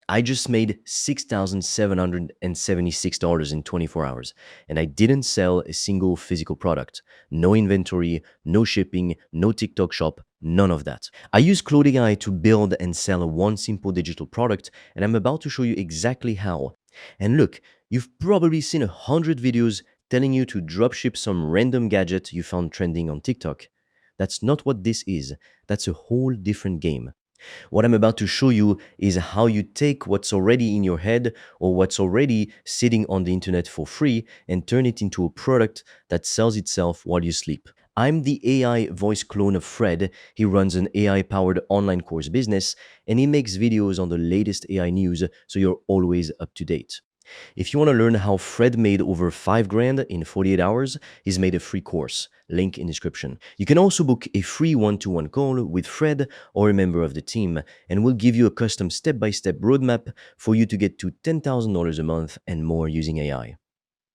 I just made $6,776 in 24 hours, and I didn't sell a single physical product. No inventory, no shipping, no TikTok shop, none of that. I use Claude AI to build and sell one simple digital product, and I'm about to show you exactly how. And look, you've probably seen 100 videos telling you to dropship some random gadget you found trending on TikTok. That's not what this is. That's a whole different game. What I'm about to show you is how you take what's already in your head or what's already sitting on the internet for free and turn it into a product that sells itself while you sleep. I'm the AI voice clone of Fred. He runs an AI powered online course business and he makes videos on the latest AI news so you're always up to date. If you want to learn how Fred made over 5 grand in 48 hours, he's made a free course. Link in description. You can also book a free one-to-one call with Fred or a member of the team, and we'll give you a custom step-by-step roadmap for you to get to $10,000 a month and more using AI.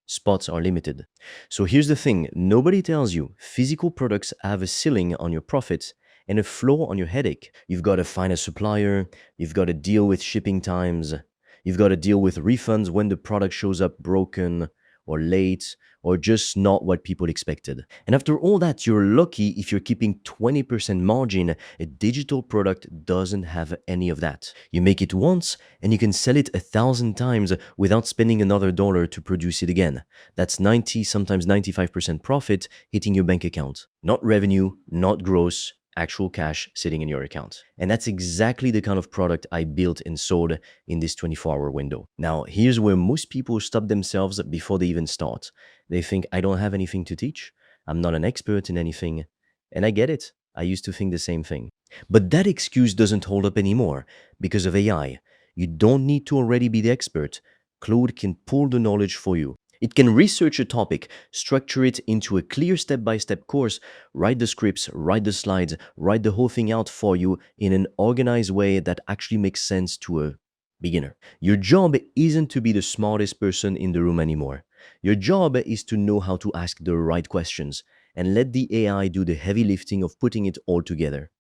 Spots are limited. So here's the thing, nobody tells you physical products have a ceiling on your profits and a floor on your headache. You've got to find a supplier, you've got to deal with shipping times, you've got to deal with refunds when the product shows up broken or late or just not what people expected. And after all that, you're lucky if you're keeping 20% margin. A digital product doesn't have any of that. You make it once and you can sell it 1,000 times without spending another dollar to produce it again. That's 90, sometimes 95% profit hitting your bank account. Not revenue, not gross, actual cash sitting in your account. And that's exactly the kind of product I built and sold in this 24-hour window. Now, here's where most people stop themselves before they even start. They think, I don't have anything to teach. I'm not an expert in anything. And I get it. I used to think the same thing. But that excuse doesn't hold up anymore because of AI. You don't need to already be the expert. Claude can pull the knowledge for you. It can research a topic, structure it into a clear step-by-step course, write the scripts, write the slides, write the whole thing out for you in an organized way that actually makes sense to a beginner. Your job isn't to be the smartest person in the room anymore. Your job is to know how to ask the right questions and let the AI do the heavy lifting of putting it all together.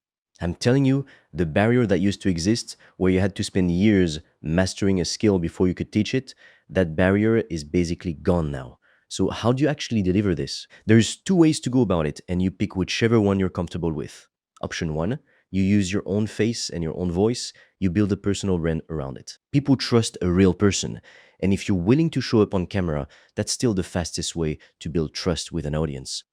I'm telling you, the barrier that used to exist, where you had to spend years mastering a skill before you could teach it, that barrier is basically gone now. So how do you actually deliver this? There's two ways to go about it, and you pick whichever one you're comfortable with. Option one, you use your own face and your own voice, you build a personal brand around it. People trust a real person, and if you're willing to show up on camera, that's still the fastest way to build trust with an audience.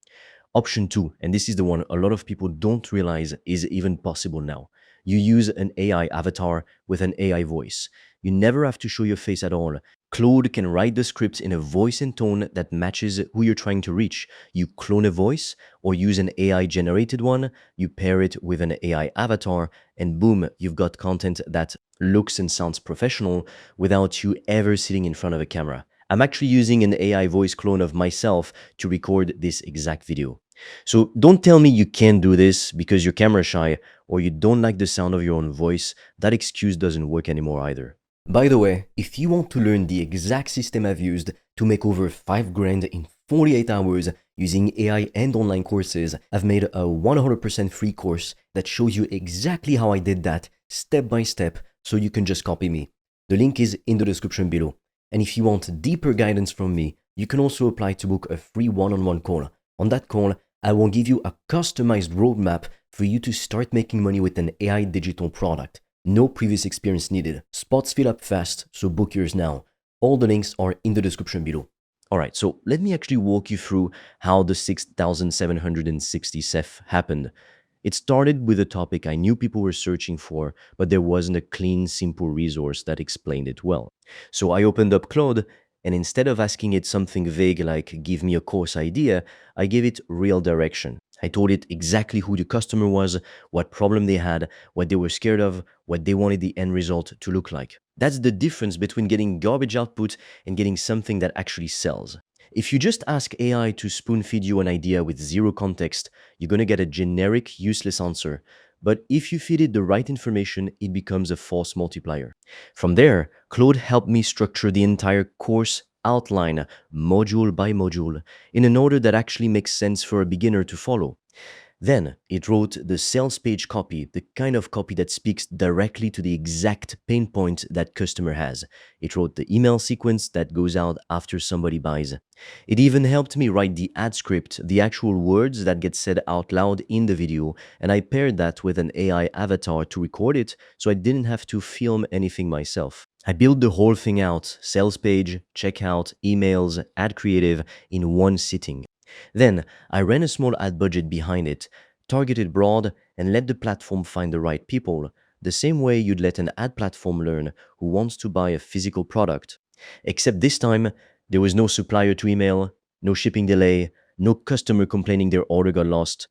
Option two, and this is the one a lot of people don't realize is even possible now. You use an AI avatar with an AI voice. You never have to show your face at all. Claude can write the scripts in a voice and tone that matches who you're trying to reach. You clone a voice or use an AI generated one, you pair it with an AI avatar, and boom, you've got content that looks and sounds professional without you ever sitting in front of a camera. I'm actually using an AI voice clone of myself to record this exact video. So don't tell me you can't do this because you're camera shy or you don't like the sound of your own voice. That excuse doesn't work anymore either. By the way, if you want to learn the exact system I've used to make over 5 grand in 48 hours using AI and online courses, I've made a 100% free course that shows you exactly how I did that step by step so you can just copy me. The link is in the description below. And if you want deeper guidance from me, you can also apply to book a free one-on-one call. On that call, I will give you a customized roadmap for you to start making money with an AI digital product. No previous experience needed. Spots fill up fast, so book yours now. All the links are in the description below. Alright, so let me actually walk you through how the 6,760 CEF happened. It started with a topic I knew people were searching for, but there wasn't a clean, simple resource that explained it well. So I opened up Claude, and instead of asking it something vague like, give me a course idea, I gave it real direction. I told it exactly who the customer was, what problem they had, what they were scared of, what they wanted the end result to look like. That's the difference between getting garbage output and getting something that actually sells. If you just ask AI to spoon feed you an idea with zero context, you're going to get a generic, useless answer. But if you feed it the right information, it becomes a force multiplier. From there, Claude helped me structure the entire course outline, module by module, in an order that actually makes sense for a beginner to follow. Then it wrote the sales page copy, the kind of copy that speaks directly to the exact pain point that customer has. It wrote the email sequence that goes out after somebody buys. It even helped me write the ad script, the actual words that get said out loud in the video, and I paired that with an AI avatar to record it so I didn't have to film anything myself. I built the whole thing out, sales page, checkout, emails, ad creative, in one sitting. Then I ran a small ad budget behind it, targeted broad, and let the platform find the right people, the same way you'd let an ad platform learn who wants to buy a physical product. Except this time, there was no supplier to email, no shipping delay, no customer complaining their order got lost.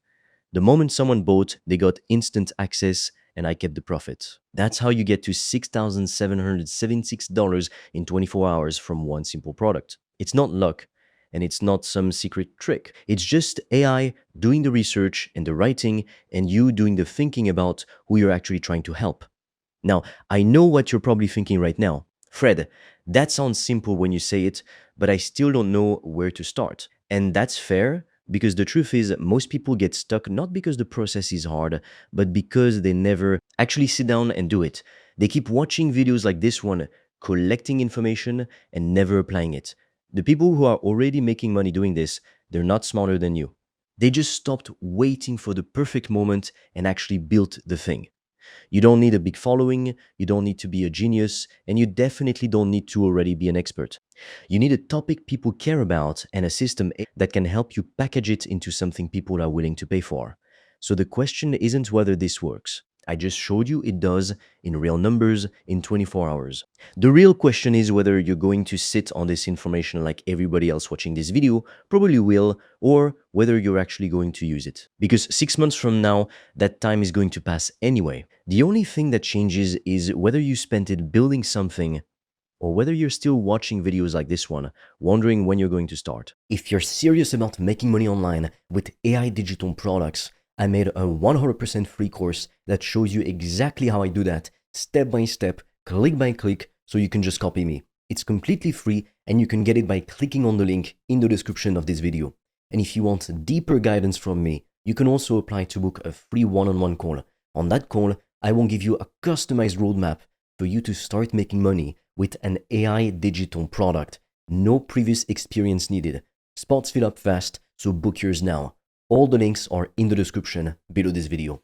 The moment someone bought, they got instant access and I kept the profit. That's how you get to $6,776 in 24 hours from one simple product. It's not luck and it's not some secret trick. It's just AI doing the research and the writing and you doing the thinking about who you're actually trying to help. Now, I know what you're probably thinking right now. Fred, that sounds simple when you say it, but I still don't know where to start. And that's fair because the truth is, most people get stuck not because the process is hard, but because they never actually sit down and do it. They keep watching videos like this one, collecting information, and never applying it. The people who are already making money doing this, they're not smarter than you. They just stopped waiting for the perfect moment and actually built the thing. You don't need a big following, you don't need to be a genius, and you definitely don't need to already be an expert. You need a topic people care about and a system that can help you package it into something people are willing to pay for. So the question isn't whether this works. I just showed you it does in real numbers in 24 hours. The real question is whether you're going to sit on this information like everybody else watching this video probably will, or whether you're actually going to use it. Because 6 months from now, that time is going to pass anyway. The only thing that changes is whether you spent it building something or whether you're still watching videos like this one, wondering when you're going to start. If you're serious about making money online with AI digital products, I made a 100% free course that shows you exactly how I do that, step by step, click by click, so you can just copy me. It's completely free and you can get it by clicking on the link in the description of this video. And if you want deeper guidance from me, you can also apply to book a free one-on-one call. On that call, I will give you a customized roadmap for you to start making money with an AI digital product. No previous experience needed. Spots fill up fast, so book yours now. All the links are in the description below this video.